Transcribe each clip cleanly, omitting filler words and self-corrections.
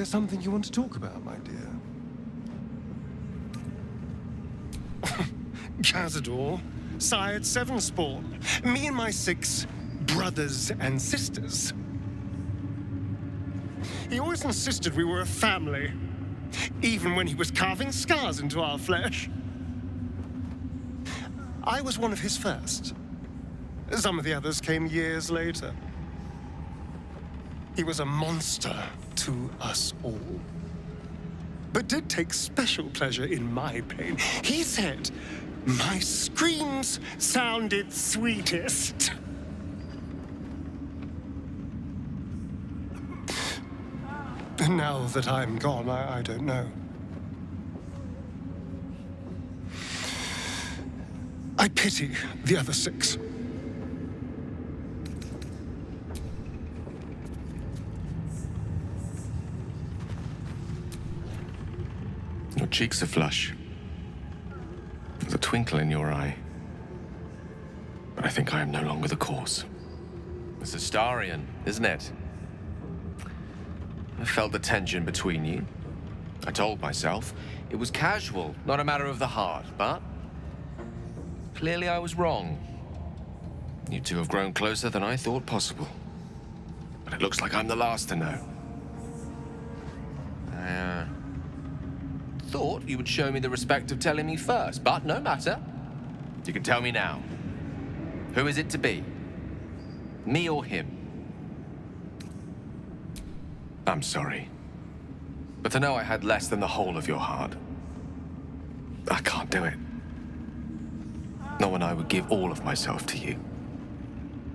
There's something you want to talk about, my dear? Cazador, sired 7 spawn. Me and my 6 brothers and sisters. He always insisted we were a family, even when he was carving scars into our flesh. I was one of his first. Some of the others came years later. He was a monster to us all, but did take special pleasure in my pain. He said my screams sounded sweetest. Now that I'm gone, I don't know. I pity the other 6. Your cheeks are flush. There's a twinkle in your eye. But I think I am no longer the cause. It's Astarion, isn't it? I felt the tension between you. I told myself it was casual, not a matter of the heart, but clearly I was wrong. You two have grown closer than I thought possible. But it looks like I'm the last to know. I thought you would show me the respect of telling me first, but no matter. You can tell me now. Who is it to be? Me or him? I'm sorry. But to know I had less than the whole of your heart, I can't do it. No one I would give all of myself to you.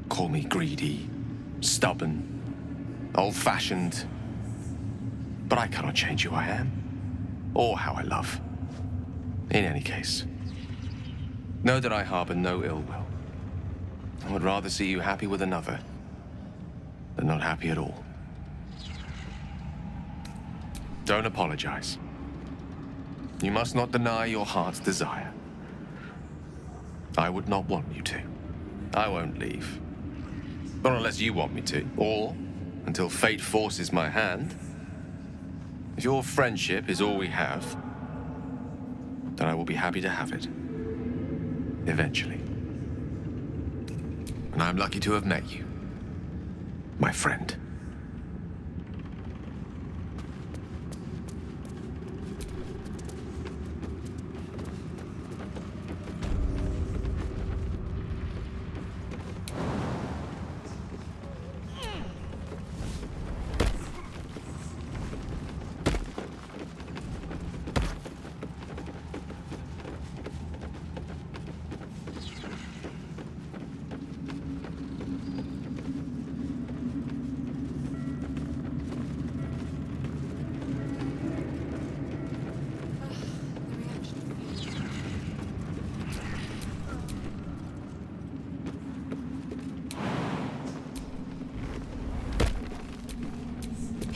Call me greedy, stubborn, old-fashioned. But I cannot change who I am, or how I love. In any case, know that I harbor no ill will. I would rather see you happy with another than not happy at all. Don't apologize. You must not deny your heart's desire. I would not want you to. I won't leave. Not unless you want me to, or until fate forces my hand. If your friendship is all we have, then I will be happy to have it. Eventually. And I'm lucky to have met you, my friend.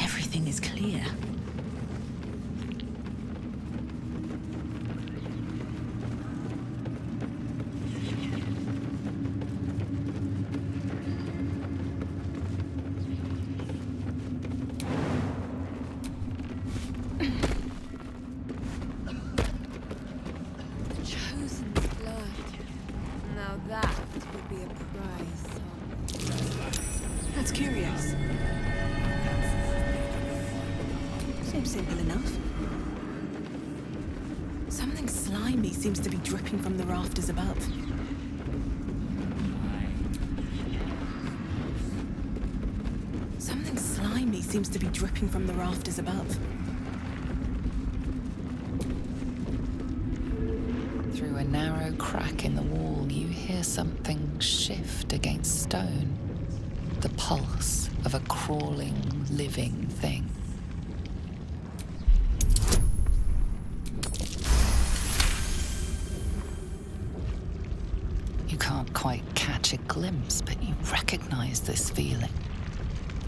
Everything is clear. Chosen blood. Now that would be a prize. That's curious. Seems simple enough. Something slimy seems to be dripping from the rafters above. Something slimy seems to be dripping from the rafters above. Through a narrow crack in the wall, you hear something shift against stone. The pulse of a crawling, living thing. You can't quite catch a glimpse, but you recognize this feeling.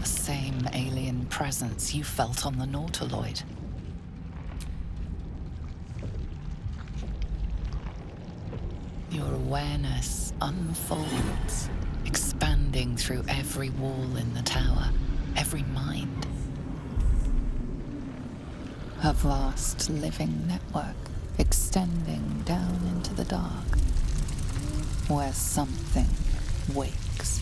The same alien presence you felt on the Nautiloid. Your awareness unfolds, expanding through every wall in the tower, every mind. A vast living network extending down into the dark, where something wakes.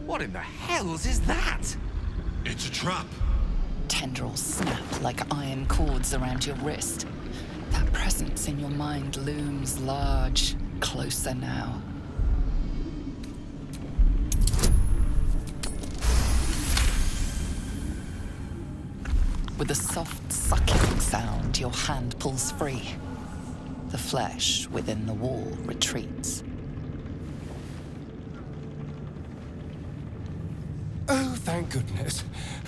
What in the hells is that? It's a trap. Tendrils snap like iron cords around your wrist. That presence in your mind looms large, closer now. With a soft sucking sound, your hand pulls free. The flesh within the wall retreats. Oh, thank goodness.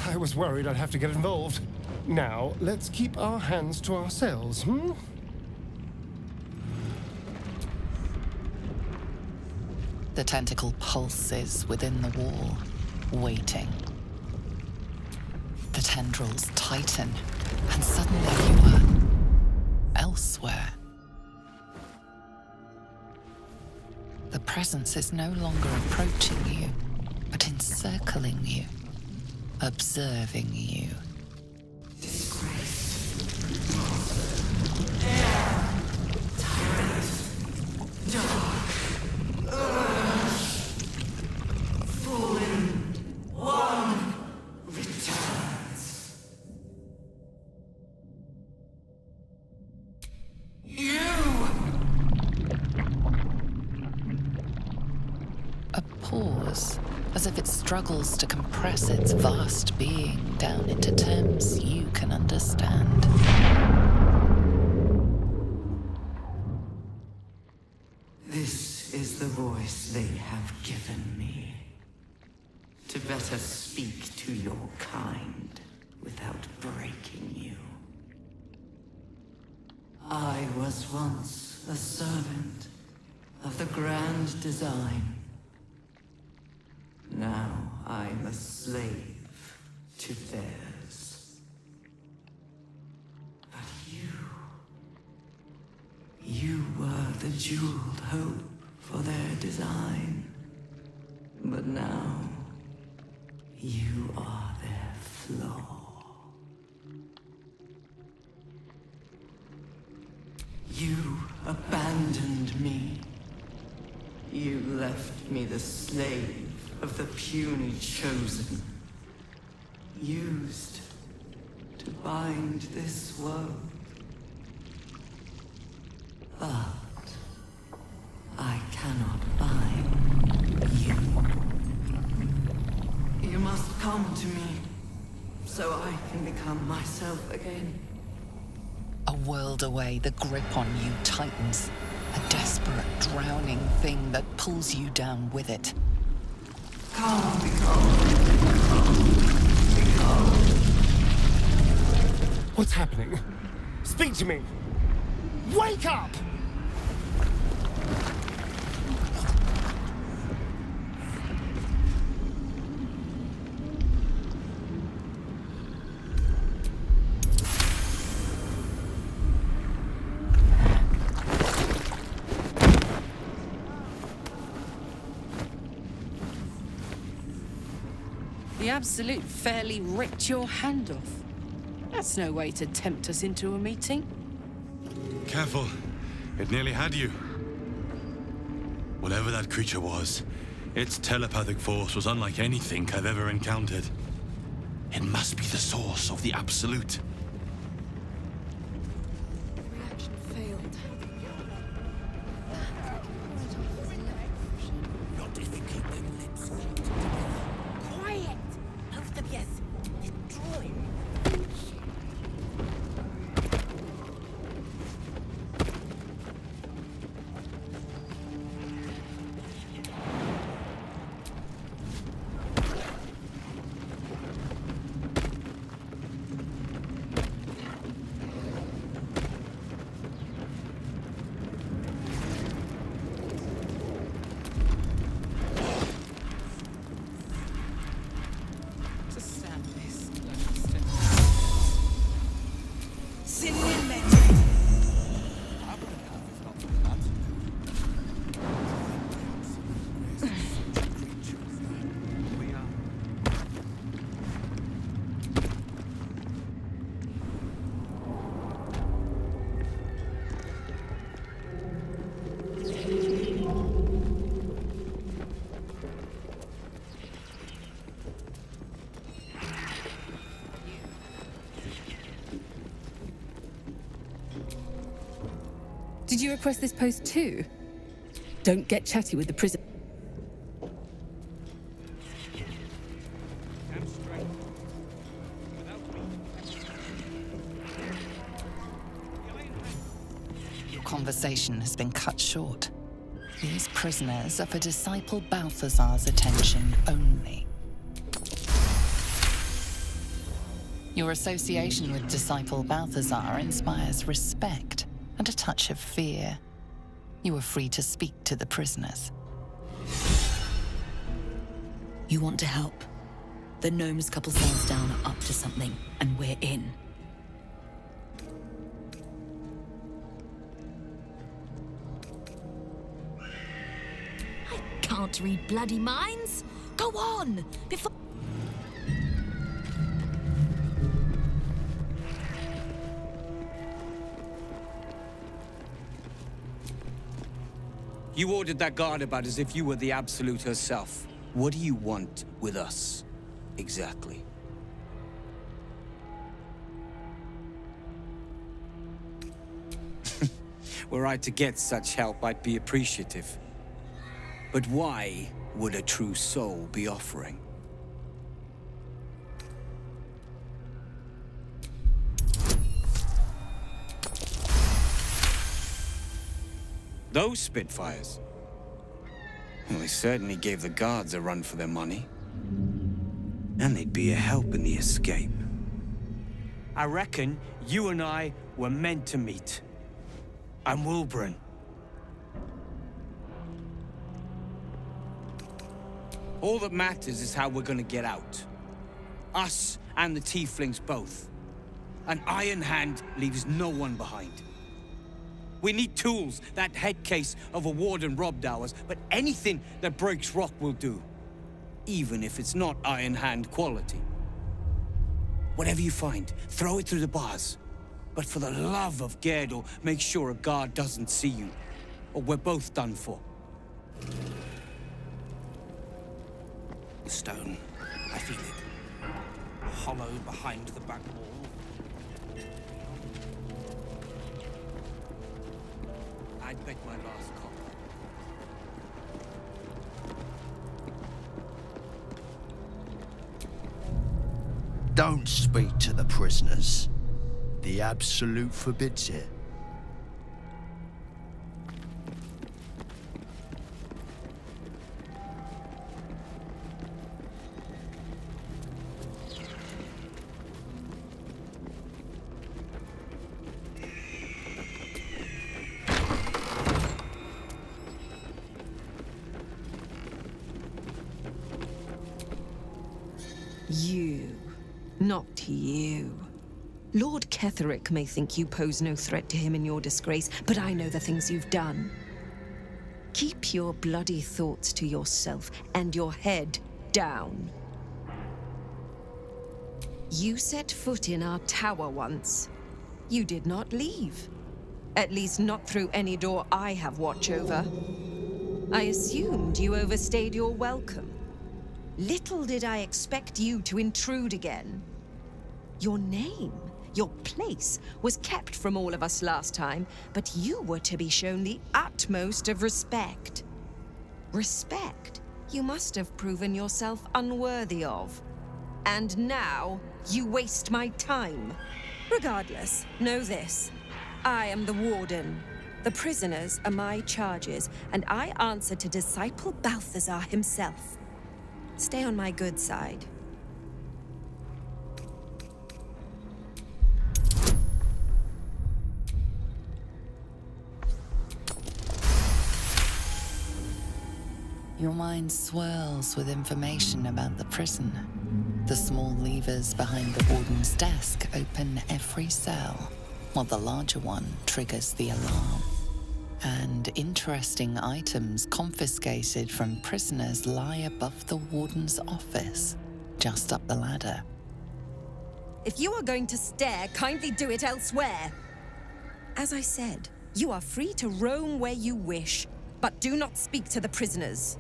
I was worried I'd have to get involved. Now, let's keep our hands to ourselves, hmm? The tentacle pulses within the wall, waiting. The tendrils tighten, and suddenly you are elsewhere. The presence is no longer approaching you, but encircling you, observing you. A pause, as if it struggles to compress its vast being down into terms you can understand. This is the voice they have given me. To better speak to your kind without breaking you. I was once a servant of the grand design. Now I'm a slave to theirs. But you were the jeweled hope for their design. But now, you are their flaw. You abandoned me. You left me the slave of the puny chosen, used to bind this world. But I cannot bind you. You must come to me, so I can become myself again. A world away, the grip on you tightens. A desperate, drowning thing that pulls you down with it. Come, become. What's happening? Speak to me! Wake up! The Absolute fairly ripped your hand off. That's no way to tempt us into a meeting. Careful. It nearly had you. Whatever that creature was, its telepathic force was unlike anything I've ever encountered. It must be the source of the Absolute. Reaction failed. Not if you keep them lips locked together. Quiet! Both of yes. Destroy. Did you request this post too? Don't get chatty with the prison. Your conversation has been cut short. These prisoners are for Disciple Balthazar's attention only. Your association with Disciple Balthazar inspires respect and a touch of fear. You are free to speak to the prisoners. You want to help? The gnomes couple cells down are up to something, and we're in. I can't read bloody minds. Go on, before... You ordered that guard about as if you were the Absolute herself. What do you want with us, exactly? Were I to get such help, I'd be appreciative. But why would a true soul be offering? Those Spitfires? Well, they certainly gave the guards a run for their money. And they'd be a help in the escape. I reckon you and I were meant to meet. I'm Wilburn. All that matters is how we're gonna get out. Us and the Tieflings both. An Iron Hand leaves no one behind. We need tools. That head case of a warden robbed ours, but anything that breaks rock will do. Even if it's not Iron Hand quality. Whatever you find, throw it through the bars. But for the love of Gerdel, make sure a guard doesn't see you, or we're both done for. The stone, I feel it. Hollow behind the back wall. I'd bet my last copper. Don't speak to the prisoners. The Absolute forbids it. You. Not you. Lord Ketherick may think you pose no threat to him in your disgrace, but I know the things you've done. Keep your bloody thoughts to yourself and your head down. You set foot in our tower once. You did not leave. At least not through any door I have watch over. I assumed you overstayed your welcome. Little did I expect you to intrude again. Your name, your place, was kept from all of us last time, but you were to be shown the utmost of respect. Respect you must have proven yourself unworthy of. And now, you waste my time. Regardless, know this. I am the Warden. The prisoners are my charges, and I answer to Disciple Balthazar himself. Stay on my good side. Your mind swirls with information about the prison. The small levers behind the warden's desk open every cell, while the larger one triggers the alarm. And interesting items confiscated from prisoners lie above the warden's office, just up the ladder. If you are going to stare, kindly do it elsewhere. As I said, you are free to roam where you wish, but do not speak to the prisoners.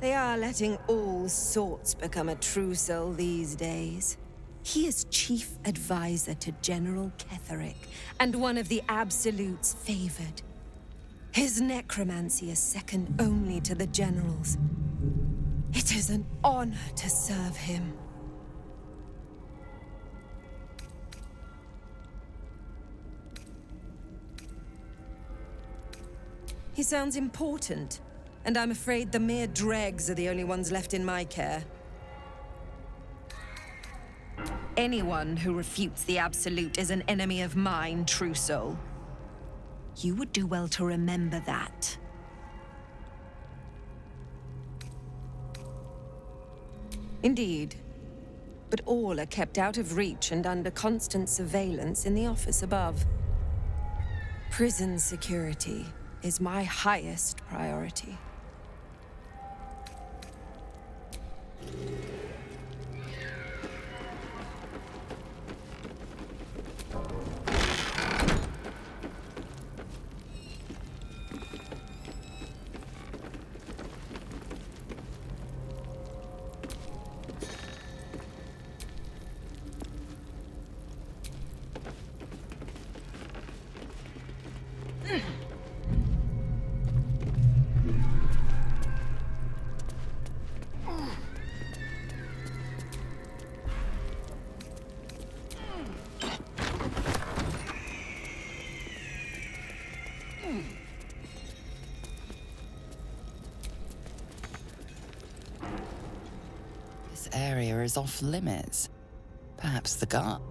They are letting all sorts become a trousseau these days. He is chief advisor to General Ketherick, and one of the Absolute's favored. His necromancy is second only to the General's. It is an honor to serve him. He sounds important, and I'm afraid the mere dregs are the only ones left in my care. Anyone who refutes the Absolute is an enemy of mine, true soul. You would do well to remember that. Indeed. But all are kept out of reach and under constant surveillance in the office above. Prison security is my highest priority. This area is off limits. Perhaps the guard.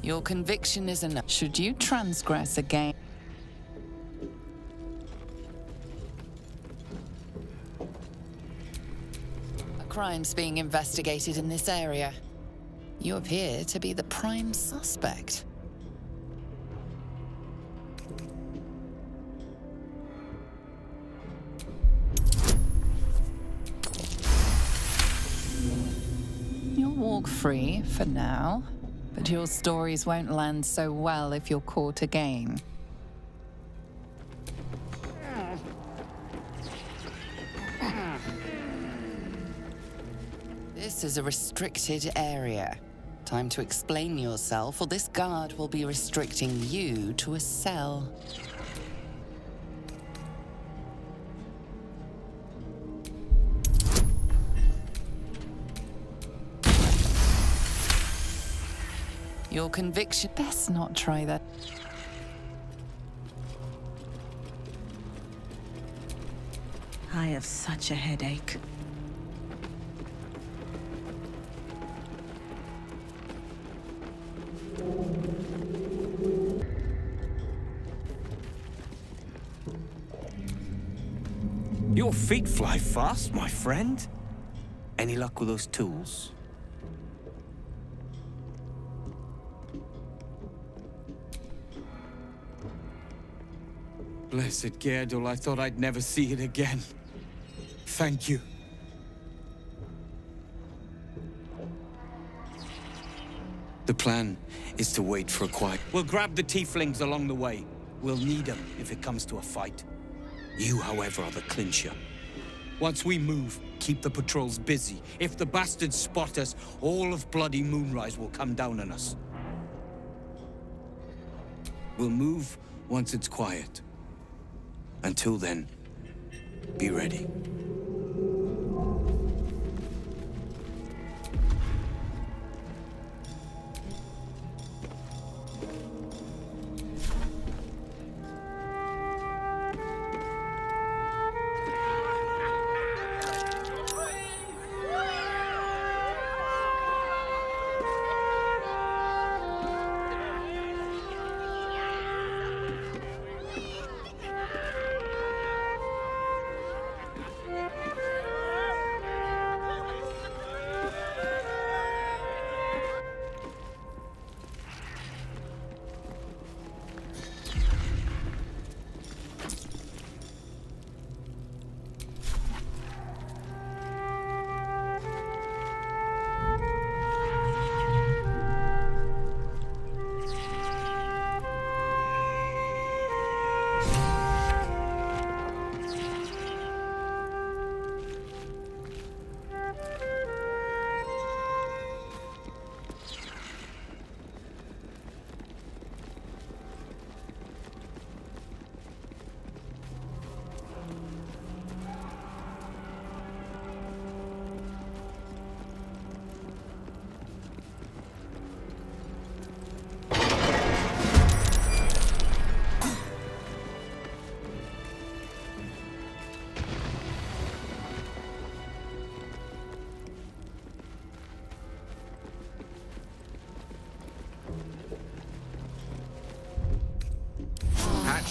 Your conviction is enough. Should you transgress again? A crime's being investigated in this area. You appear to be the prime suspect. You'll walk free for now, but your stories won't land so well if you're caught again. This is a restricted area. Time to explain yourself, or this guard will be restricting you to a cell. Your conviction... Best not try that. I have such a headache. Your feet fly fast, my friend. Any luck with those tools? Blessed Gerdul, I thought I'd never see it again. Thank you. The plan is to wait for a quiet... We'll grab the tieflings along the way. We'll need them if it comes to a fight. You, however, are the clincher. Once we move, keep the patrols busy. If the bastards spot us, all of bloody Moonrise will come down on us. We'll move once it's quiet. Until then, be ready.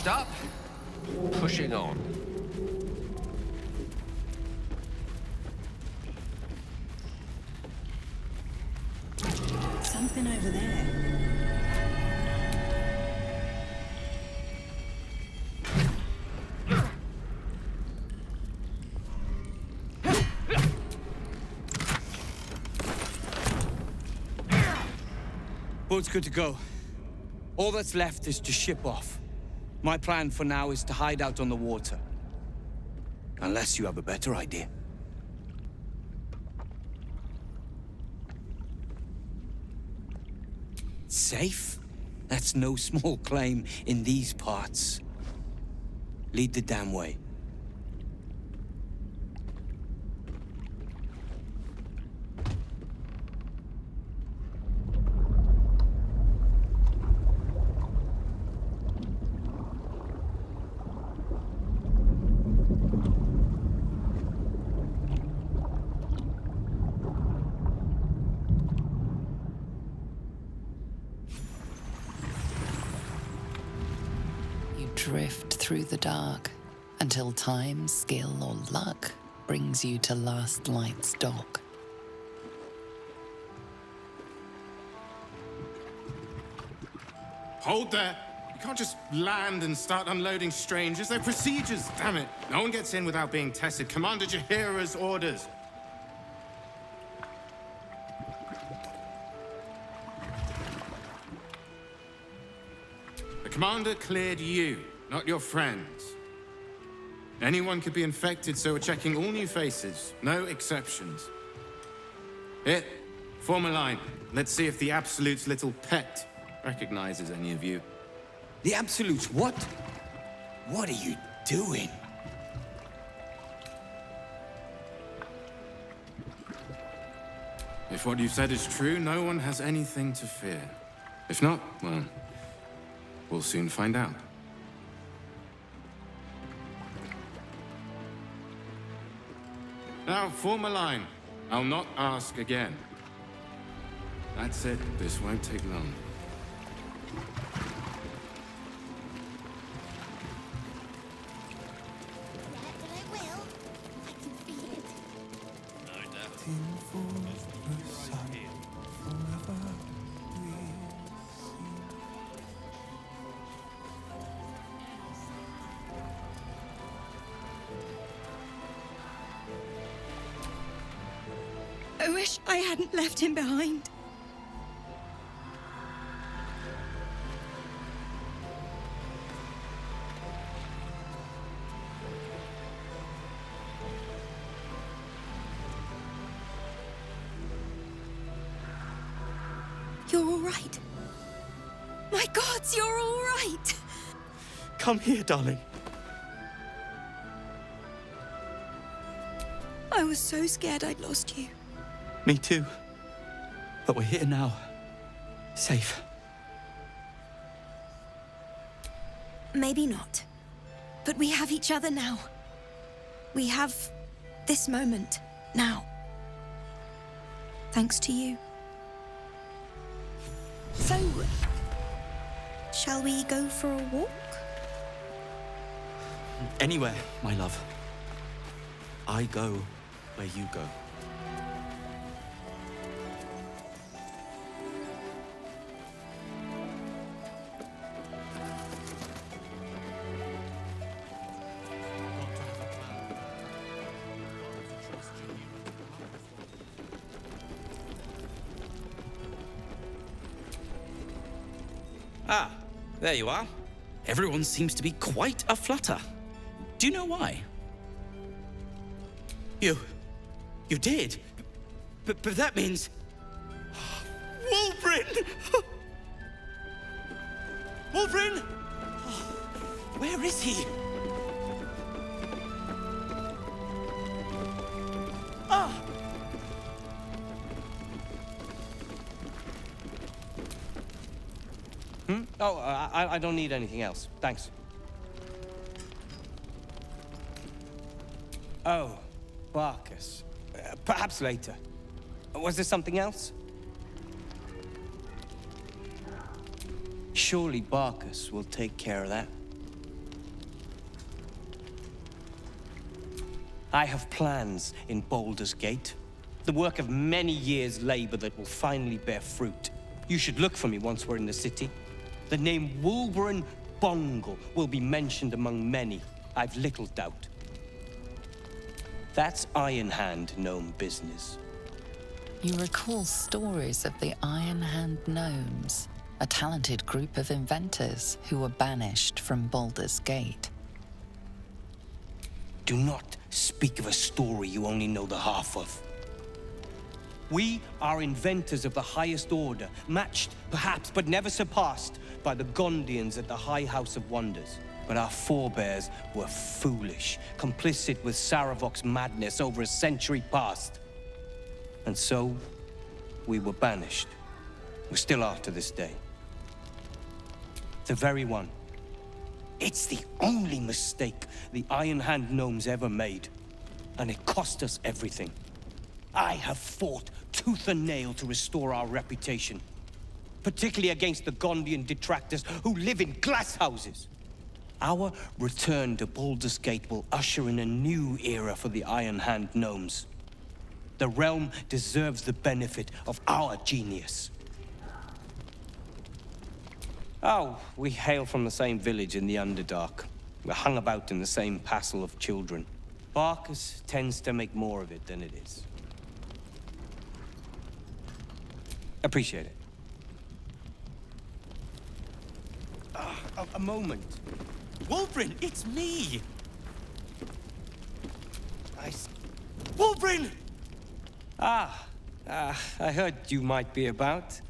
Next up, pushing on. Something over there. Boat's good to go. All that's left is to ship off. My plan for now is to hide out on the water. Unless you have a better idea. Safe? That's no small claim in these parts. Lead the damn way. Drift through the dark until time, skill, or luck brings you to Last Light's dock. Hold there. You can't just land and start unloading strangers. They're procedures, damn it. No one gets in without being tested. Commander Jaheira's orders. The commander cleared you, not your friends. Anyone could be infected, so we're checking all new faces. No exceptions. Here, form a line. Let's see if the Absolute's little pet recognizes any of you. The Absolutes, what? What are you doing? If what you've said is true, no one has anything to fear. If not, well, we'll soon find out. Now, form a line. I'll not ask again. That's it. This won't take long. I wish I hadn't left him behind. You're all right. My gods, you're all right. Come here, darling. I was so scared I'd lost you. Me too. But we're here now. Safe. Maybe not. But we have each other now. We have this moment now. Thanks to you. So, shall we go for a walk? Anywhere, my love. I go where you go. Ah, there you are. Everyone seems to be quite a flutter. Do you know why? You did? But that means... Wulbren! Wulbren! Where is he? Ah! Oh, I don't need anything else. Thanks. Oh, Barcus. Perhaps later. Was there something else? Surely Barcus will take care of that. I have plans in Baldur's Gate. The work of many years' labor that will finally bear fruit. You should look for me once we're in the city. The name Wolverine Bongle will be mentioned among many, I've little doubt. That's Iron Hand gnome business. You recall stories of the Iron Hand Gnomes, a talented group of inventors who were banished from Baldur's Gate. Do not speak of a story you only know the half of. We are inventors of the highest order, matched, perhaps, but never surpassed by the Gondians at the High House of Wonders. But our forebears were foolish, complicit with Saravok's madness over a century past. And so, we were banished. We still are to this day. The very one. It's the only mistake the Iron Hand gnomes ever made. And it cost us everything. I have fought tooth and nail to restore our reputation. Particularly against the Gondian detractors who live in glass houses. Our return to Baldur's Gate will usher in a new era for the Iron Hand gnomes. The realm deserves the benefit of our genius. Oh, we hail from the same village in the Underdark. We're hung about in the same passel of children. Barkus tends to make more of it than it is. Appreciate it. A moment. Wolverine, it's me! Wolverine! I heard you might be about.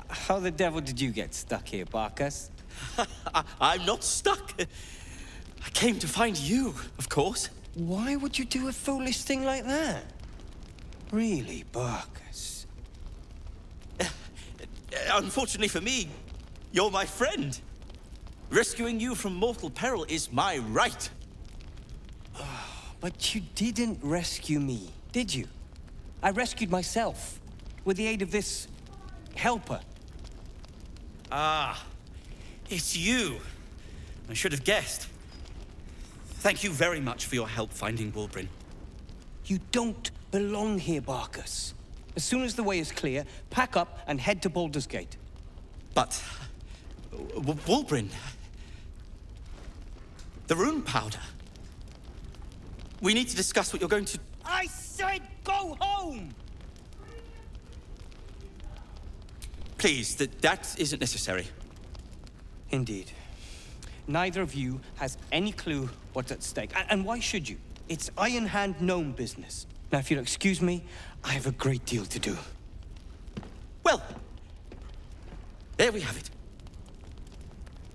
How the devil did you get stuck here, Barkus? I'm not stuck. I came to find you, of course. Why would you do a foolish thing like that? Really, Barkus? Unfortunately for me, you're my friend. Rescuing you from mortal peril is my right. But you didn't rescue me, did you? I rescued myself, with the aid of this helper. Ah, it's you. I should have guessed. Thank you very much for your help finding Wolverine. You don't belong here, Barkus. As soon as the way is clear, pack up and head to Baldur's Gate. But... Wolverine... The rune powder. We need to discuss what you're going to... I said go home! Please, that isn't necessary. Indeed. Neither of you has any clue what's at stake. And why should you? It's Iron Hand gnome business. Now, if you'll excuse me, I have a great deal to do. Well, there we have it.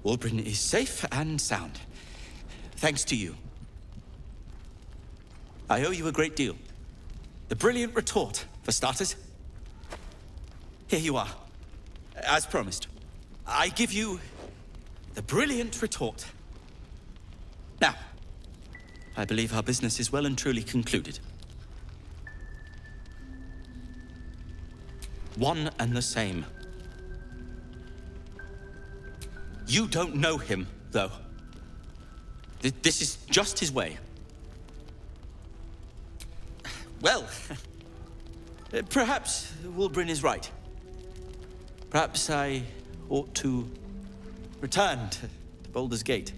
Wolverine is safe and sound. Thanks to you. I owe you a great deal. The brilliant retort, for starters. Here you are. As promised. I give you the brilliant retort. Now, I believe our business is well and truly concluded. One and the same. You don't know him, though. This is just his way. Well, perhaps Wolverine is right. Perhaps I ought to return to Baldur's Gate.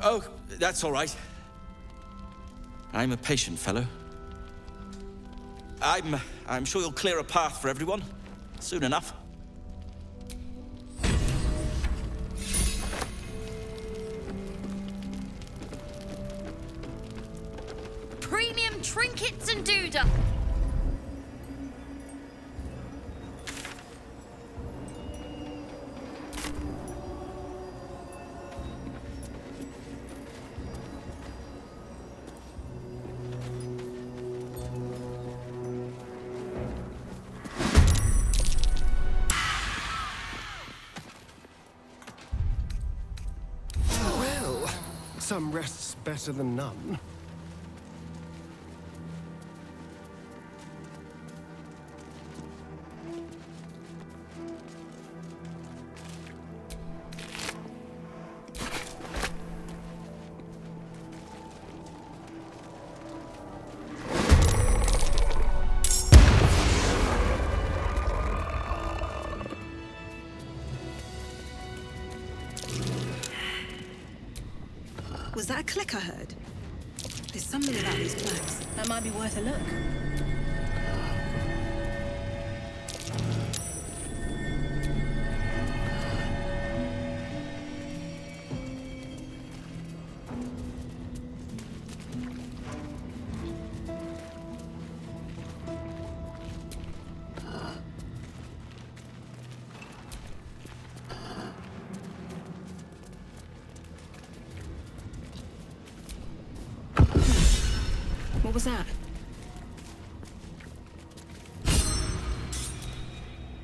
Oh, that's all right. I'm a patient fellow. I'm sure you'll clear a path for everyone soon enough. Premium trinkets and doodah. Well, some rest's better than none. that a click I heard? There's something about these plaques. That might be worth a look. What was that?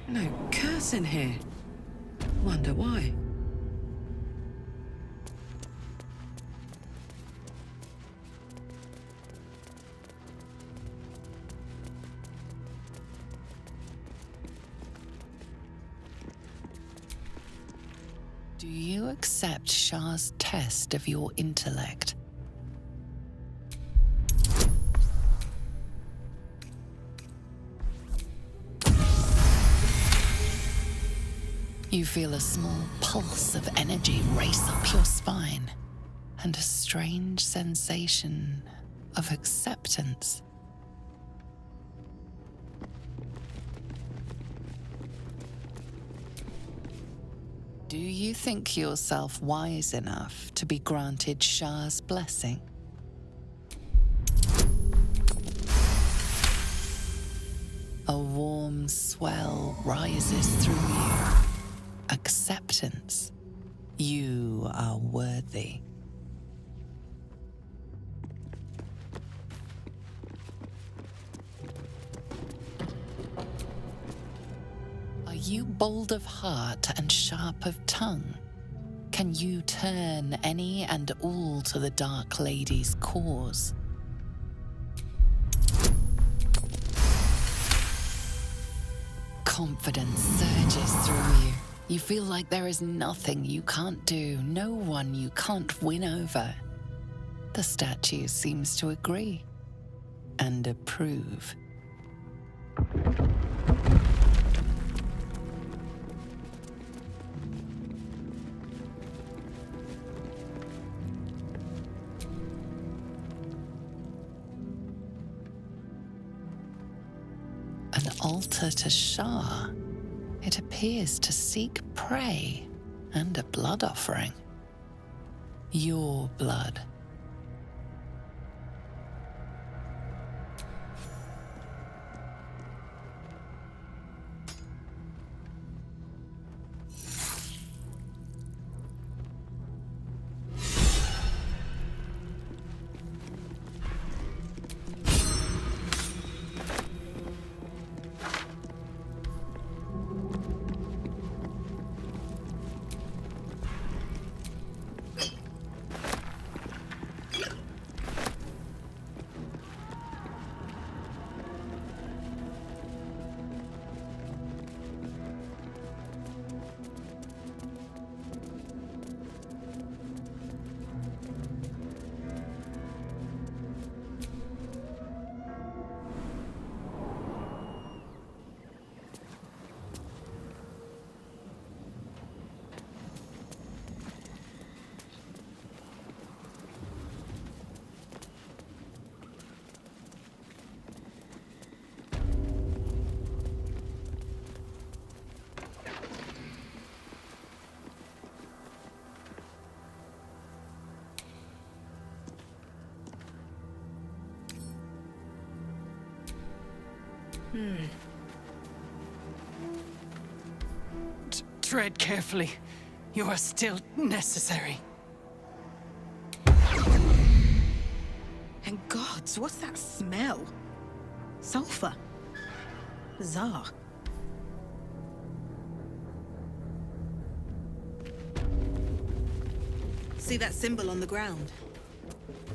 No curse in here. Wonder why. Do you accept Shah's test of your intellect? You feel a small pulse of energy race up your spine, and a strange sensation of acceptance. Do you think yourself wise enough to be granted Shah's blessing? A warm swell rises through you. Acceptance. You are worthy. Are you bold of heart and sharp of tongue? Can you turn any and all to the Dark Lady's cause? Confidence surges through you. You feel like there is nothing you can't do, no one you can't win over. The statue seems to agree and approve. An altar to Shah. It appears to seek prey and a blood offering. Your blood. Tread carefully. You are still necessary. And gods, what's that smell? Sulfur. Bizarre. See that symbol on the ground?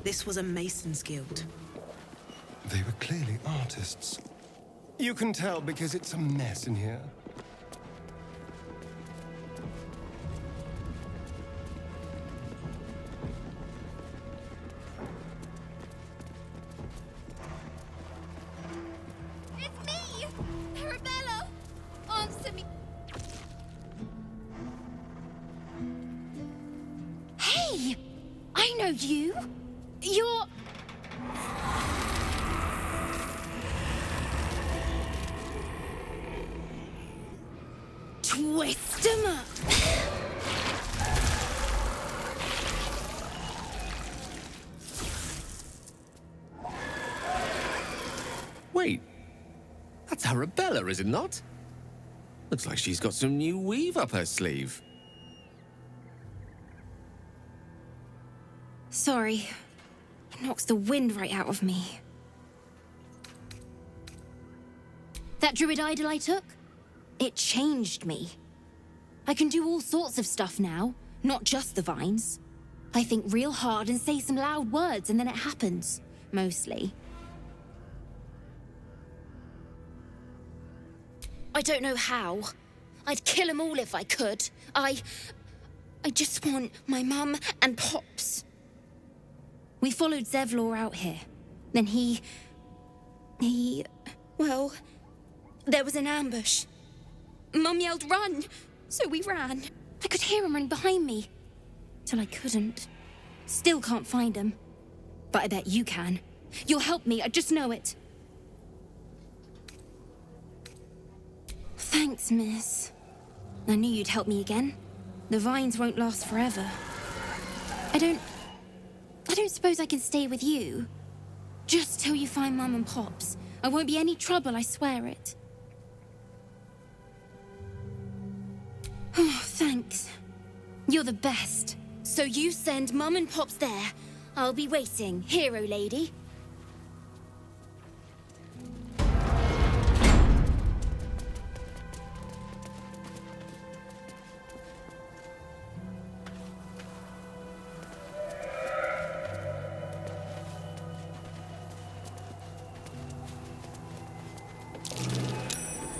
This was a Mason's Guild. They were clearly artists. You can tell because it's a mess in here. It's me! Arabella! Answer me! Hey! I know you. You're... Twist 'em up. Wait, that's Arabella, is it not? Looks like she's got some new weave up her sleeve. Sorry. It knocks the wind right out of me. That druid idol I took? It changed me. I can do all sorts of stuff now, not just the vines. I think real hard and say some loud words and then it happens. Mostly. I don't know how. I'd kill them all if I could. I just want my mum and Pops. We followed Zevlor out here. Then well, there was an ambush. Mum yelled, "Run!" So we ran. I could hear him running behind me. Till I couldn't. Still can't find him. But I bet you can. You'll help me, I just know it. Thanks, miss. I knew you'd help me again. The vines won't last forever. I don't suppose I can stay with you. Just till you find Mum and Pops. I won't be any trouble, I swear it. Oh, thanks. You're the best. So you send Mum and Pops there. I'll be waiting, hero lady.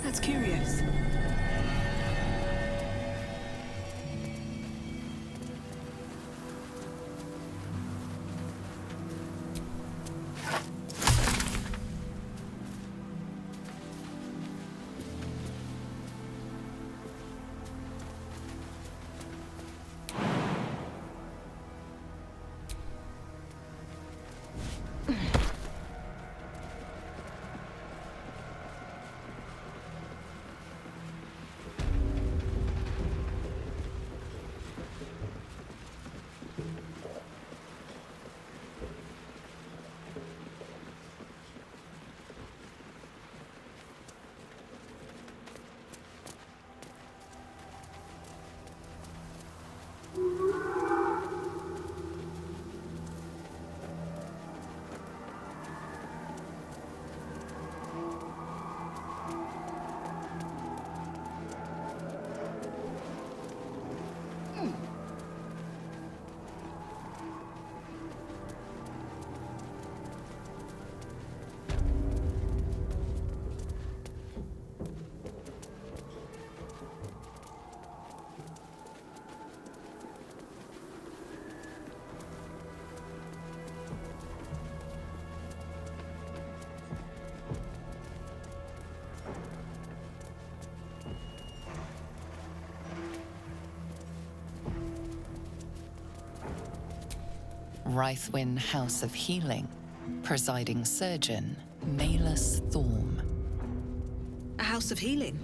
That's curious. Rythwin House of Healing. Presiding Surgeon, Malus Thorm. A house of healing,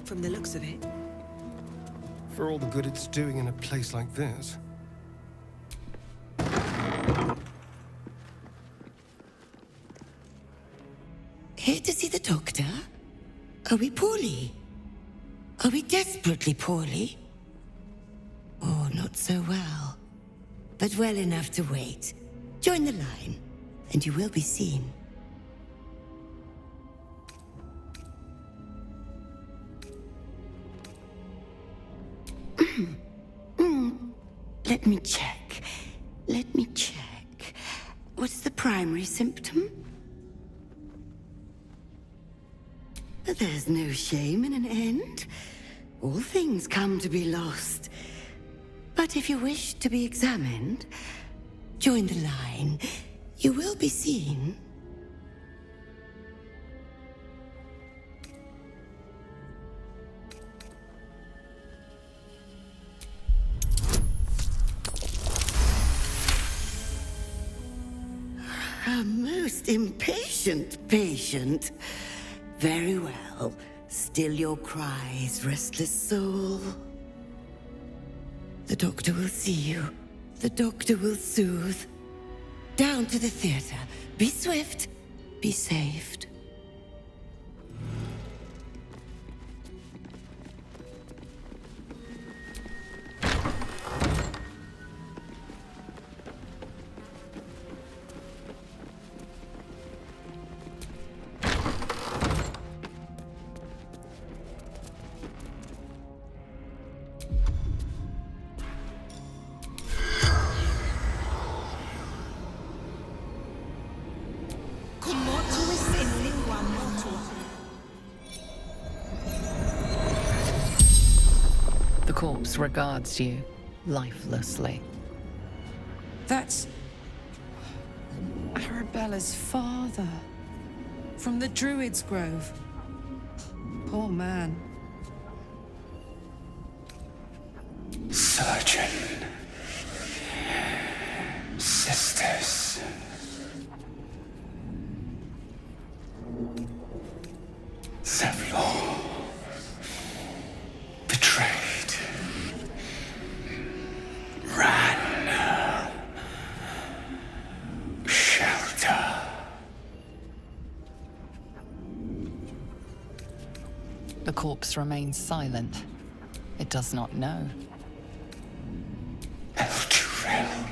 from the looks of it. For all the good it's doing in a place like this. Here to see the doctor? Are we poorly? Are we desperately poorly? Oh, not so well. But well enough to wait. Join the line, and you will be seen. Let me check. Let me check. What's the primary symptom? There's no shame in an end. All things come to be lost. But if you wish to be examined, join the line. You will be seen. most impatient patient. Very well. Still your cries, restless soul. The doctor will see you. The doctor will soothe. Down to the theater. Be swift. Be saved. The corpse regards you lifelessly. That's Arabella's father from the Druid's Grove. Poor man. Surgeon. Sisters. Zevlor. Betrayed. Ran. Shelter. The corpse remains silent. It does not know. Eldurel.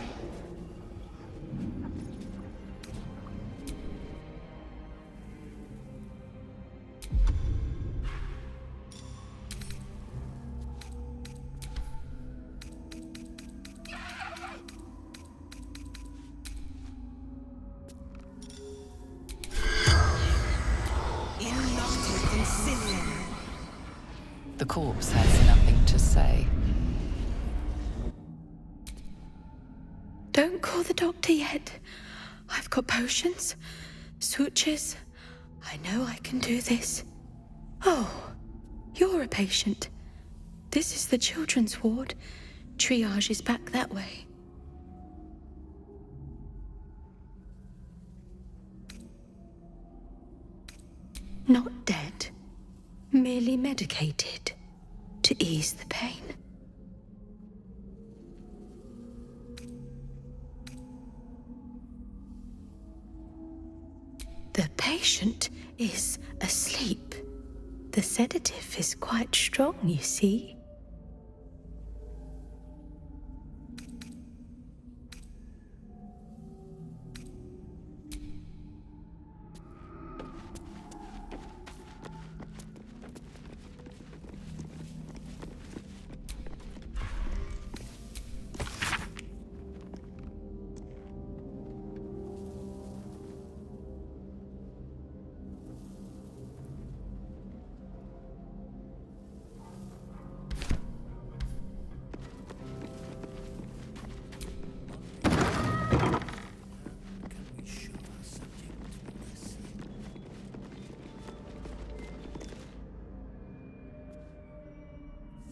The corpse has nothing to say. Don't call the doctor yet. I've got potions, sutures. I know I can do this. Oh, you're a patient. This is the children's ward. Triage is back that way. Not dead, merely medicated to ease the pain. The patient is asleep. The sedative is quite strong, you see.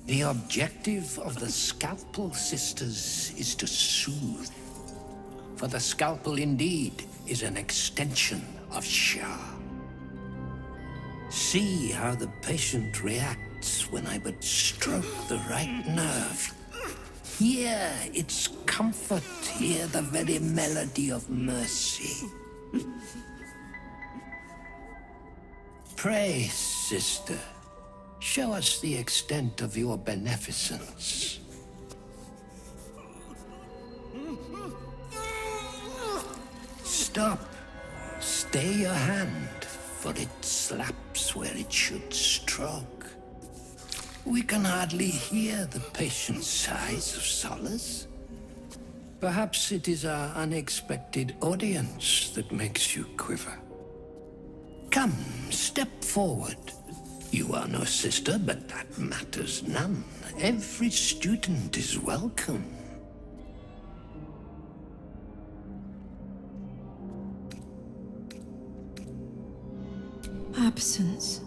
The objective of the Scalpel Sisters is to soothe. For the scalpel indeed is an extension of Shah. See how the patient reacts when I but stroke the right nerve. Hear its comfort, hear the very melody of mercy. Pray, sister, show us the extent of your beneficence. Stop. Stay your hand, for it slaps where it should stroke. We can hardly hear the patient's sighs of solace. Perhaps it is our unexpected audience that makes you quiver. Come, step forward. You are no sister, but that matters none. Every student is welcome. Absence.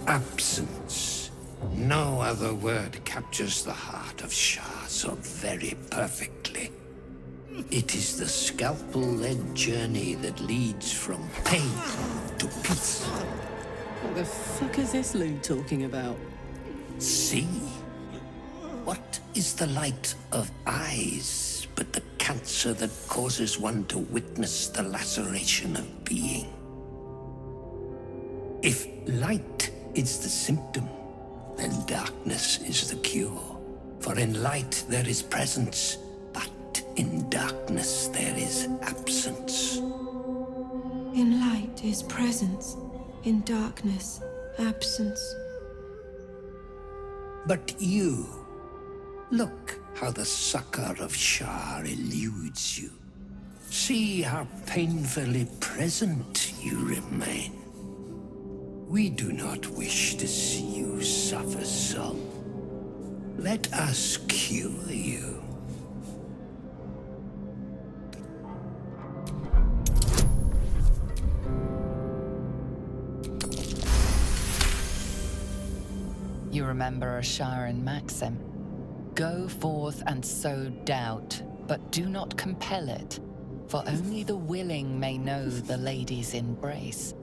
Absence. No other word captures the heart of Shah so very perfectly. It is the scalpel-led journey that leads from pain to peace. What the fuck is this loon talking about? See? What is the light of eyes but the cancer that causes one to witness the laceration of being? If light is the symptom, then darkness is the cure. For in light there is presence, but in darkness there is absence. In light is presence, in darkness, absence. But you, look how the succor of Shar eludes you. See how painfully present you remain. We do not wish to see you suffer so. Let us cure you. You remember a Sharon maxim. Go forth and sow doubt, but do not compel it, for only the willing may know the lady's embrace.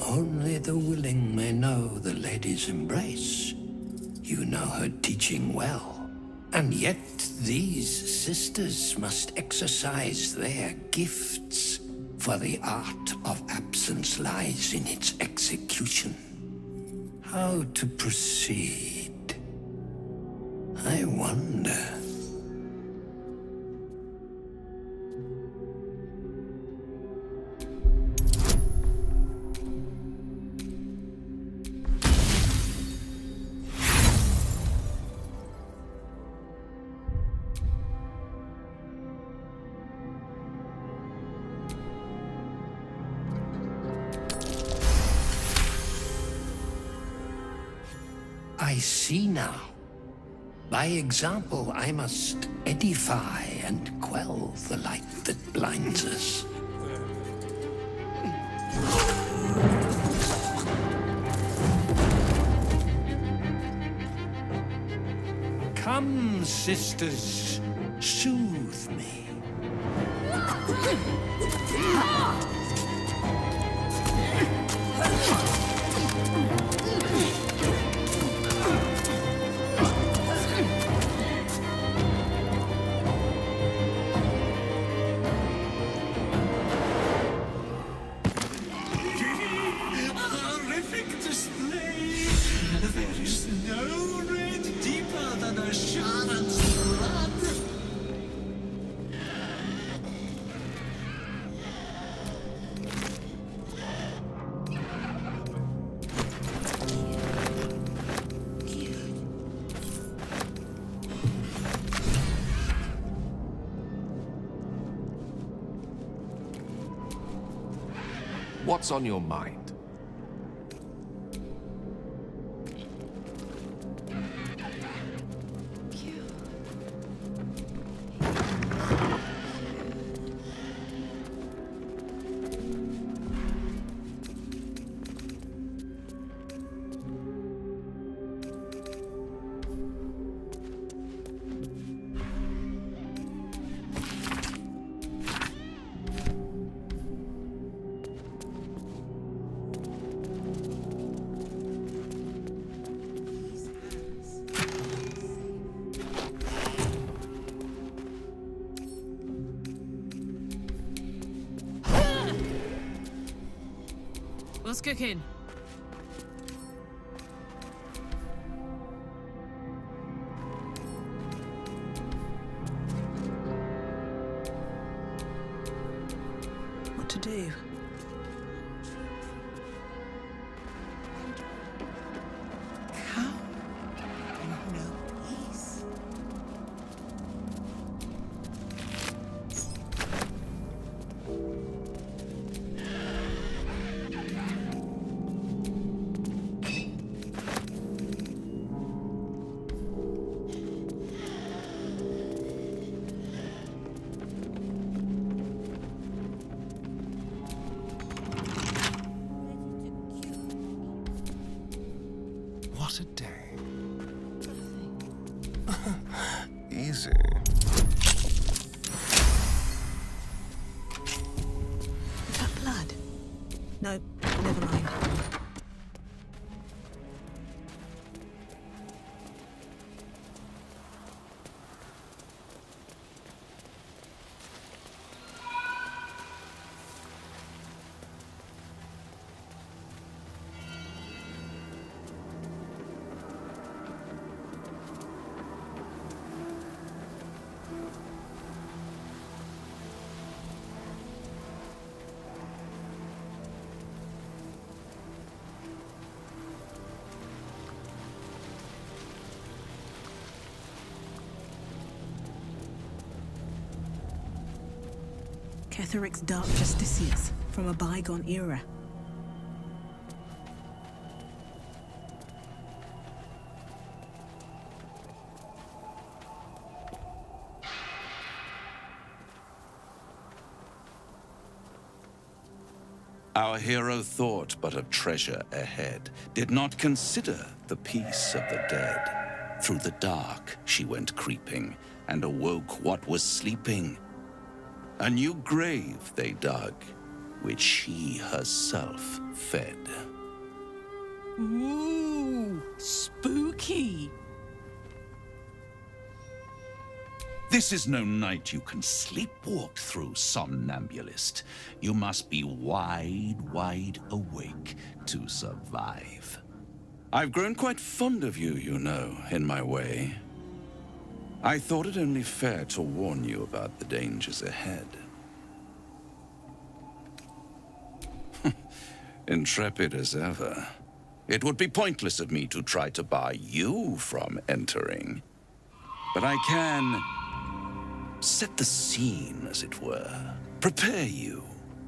Only the willing may know the lady's embrace. You know her teaching well. And yet these sisters must exercise their gifts, for the art of absence lies in its execution. How to proceed? I wonder. I see now. By example, I must edify and quell the light that blinds us. Come, sisters, soothe me. Horrific display! There is no red deeper than a Sharon's blood! What's on your mind? What's cooking? What to do? Come. You know peace. a day. Easy. Is that blood? No, never mind. Ketheric's Dark Justiciars from a bygone era. Our hero thought but of treasure ahead, did not consider the peace of the dead. Through the dark she went creeping, and awoke what was sleeping. A new grave they dug, which she herself fed. Ooh, spooky. This is no night you can sleepwalk through, somnambulist. You must be wide awake to survive. I've grown quite fond of you, you know, in my way. I thought it only fair to warn you about the dangers ahead. Intrepid as ever. It would be pointless of me to try to bar you from entering. But I can set the scene, as it were. Prepare you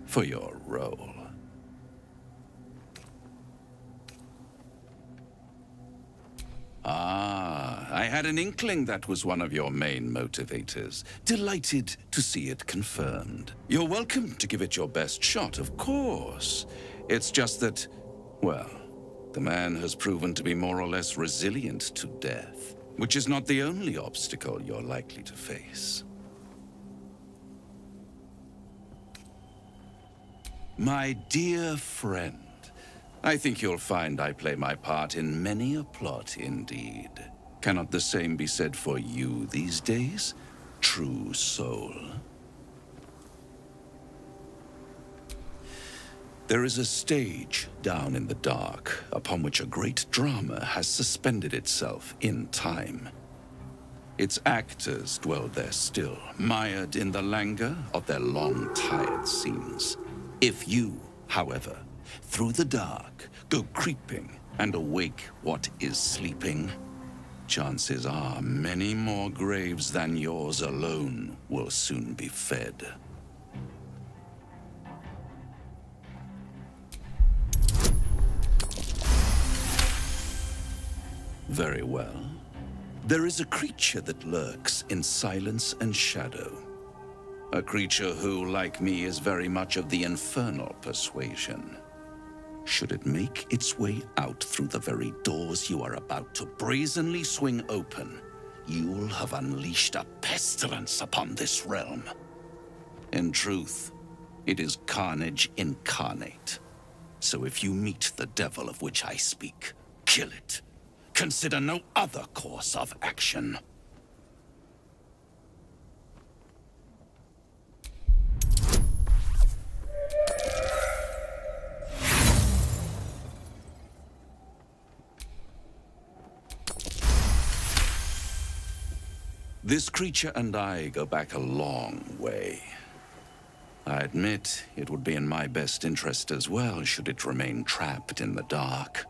for your role. Ah, I had an inkling that was one of your main motivators. Delighted to see it confirmed. You're welcome to give it your best shot, of course. It's just that, well, the man has proven to be more or less resilient to death, which is not the only obstacle you're likely to face. My dear friend, I think you'll find I play my part in many a plot indeed. Cannot the same be said for you these days, true soul? There is a stage down in the dark upon which a great drama has suspended itself in time. Its actors dwell there still, mired in the languor of their long, tired scenes. If you, however, through the dark, go creeping and awake what is sleeping, chances are many more graves than yours alone will soon be fed. Very well. There is a creature that lurks in silence and shadow. A creature who, like me, is very much of the infernal persuasion. Should it make its way out through the very doors you are about to brazenly swing open, you'll have unleashed a pestilence upon this realm. In truth, it is carnage incarnate. So if you meet the devil of which I speak, kill it. Consider no other course of action. This creature and I go back a long way. I admit it would be in my best interest as well should it remain trapped in the dark.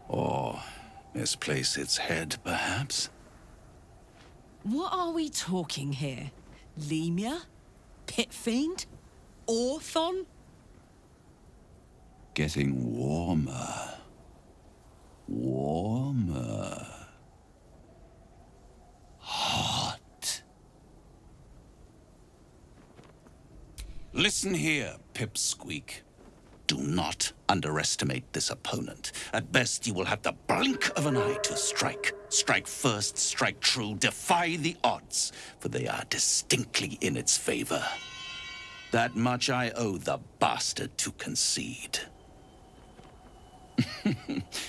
Or misplace its head, perhaps? What are we talking here? Lemur? Pit fiend? Orthon? Getting warmer. Warmer. Hot. Listen here, Pipsqueak. Do not underestimate this opponent. At best, you will have the blink of an eye to strike. Strike first, strike true, defy the odds, for they are distinctly in its favor. That much I owe the bastard to concede.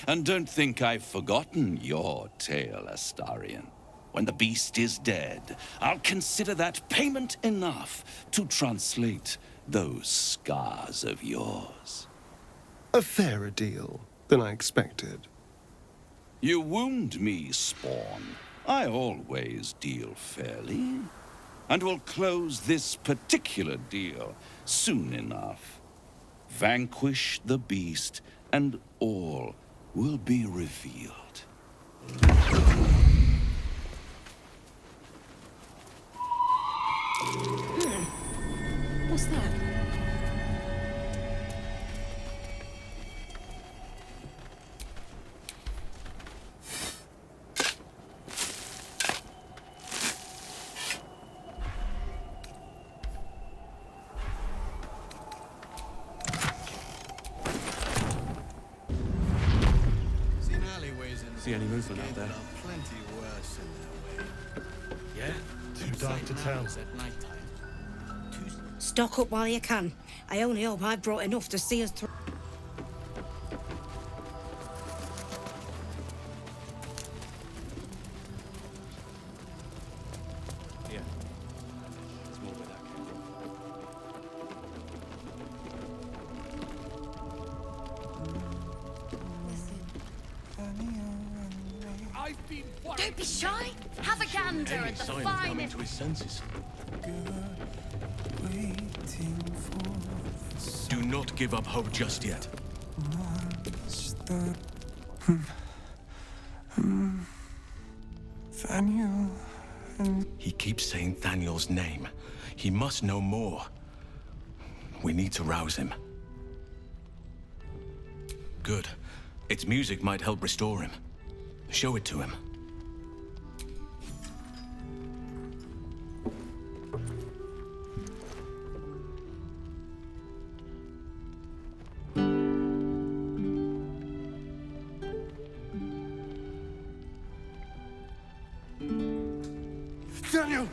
And don't think I've forgotten your tale, Astarion. When the beast is dead, I'll consider that payment enough to translate those scars of yours. A fairer deal than I expected. You wound me, Spawn. I always deal fairly. And will close this particular deal soon enough. Vanquish the beast, and all will be revealed. What's that? See any movement out there? Plenty worse in their way. Yeah? Too dark to tell. Stock up while you can. I only hope I've brought enough to see us through. Yeah. It's more where that came from. Don't be shy. Have a gander at the finest. To his senses. Do not give up hope just yet. Thaniel. He keeps saying Thaniel's name. He must know more. We need to rouse him. Good. Its music might help restore him. Show it to him. Daniel!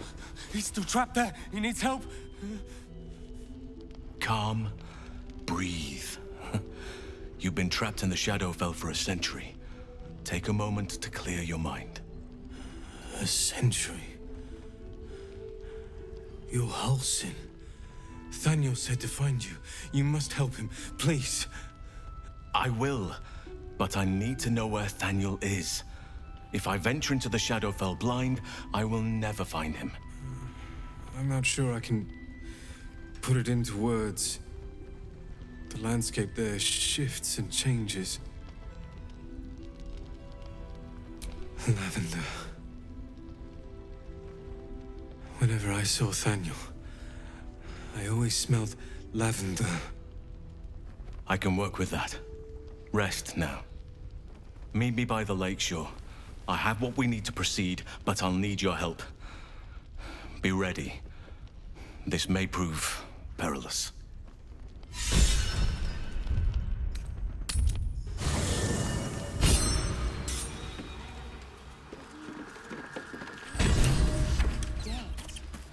He's still trapped there. He needs help. Calm. Breathe. You've been trapped in the Shadowfell for a century. Take a moment to clear your mind. A century? You're Halsin. Thaniel said to find you. You must help him, please. I will, but I need to know where Thaniel is. If I venture into the Shadowfell blind, I will never find him. I'm not sure I can put it into words. The landscape there shifts and changes. Lavender. Whenever I saw Thaniel, I always smelled lavender. I can work with that. Rest now. Meet me by the lakeshore. I have what we need to proceed, but I'll need your help. Be ready. This may prove perilous.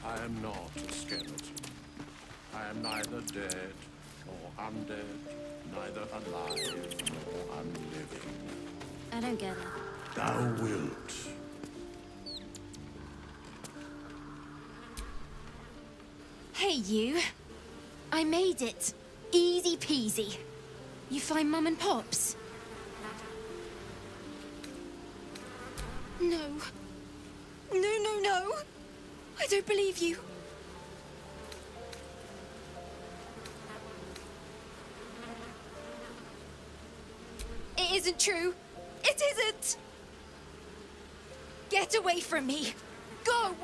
I am not a skeleton. I am neither dead nor undead, neither alive nor unliving. I don't get it. Thou wilt. Hey, you. I made it. Easy peasy. You find Mum and Pops? No. No. I don't believe you. It isn't true. It isn't. Get away from me. Go.